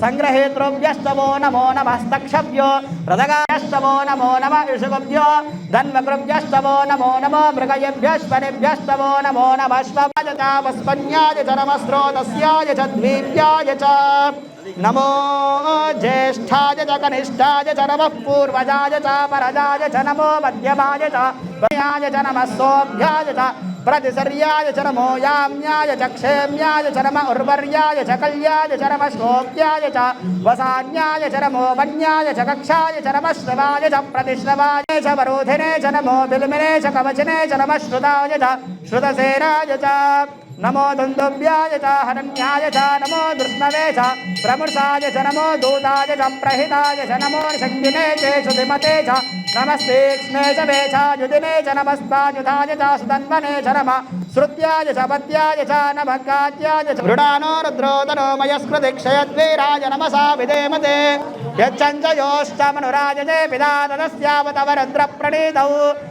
संग्रहेतृभ्यस्तवो नमो नमस्तक्षभ्यो रदगास्तवो नमो नमः ऋषभ्यो धन्वकृभ्यस्तवो नमो नमो मृगयेभ्यस्पनेभ्यस्तवो नमो नमः स्वपजतावस्पन्याय च नमस्रोतस्याय च द्वीप्याय च नमो ज्येष्ठाय च कनिष्ठाय च नमः पूर्वजाय च परजाय च नमो मध्यमाय च वयाय च नमः सोऽभ्याय च प्रतिसर्याय च नमो याम्याय च क्षेम्याय च नमः उर्वर्याय च कल्याय च नमः श्लोक्याय च वसान्याय च नमो वन्याय च कक्षाय च नमः श्रवाय च प्रतिश्रवाय च वरोधिने च नमो बिल्मिने च कवचने च नमः श्रुताय च श्रुतसेनाय च नमो दुन्दुभ्याय च हरण्याय च नमो दुष्णवे च प्रमृषाय च नमो दूताय च प्रहिताय च नमो शङ्गिने च श्रुतिमते च नमस्तीक्ष्णे च वेचायुधिने च नमस्पायुधाय च सुधन्वने च नमः श्रुत्याय च पत्याय च नमः कात्याय च मृडानो रुद्रोदनो मयस्कृतिक्षयद्वीराय नमसा विधेमते यच्चञ्चयोष्टमनुराजते पिता तदस्यावतवरुद्रप्रणीतौ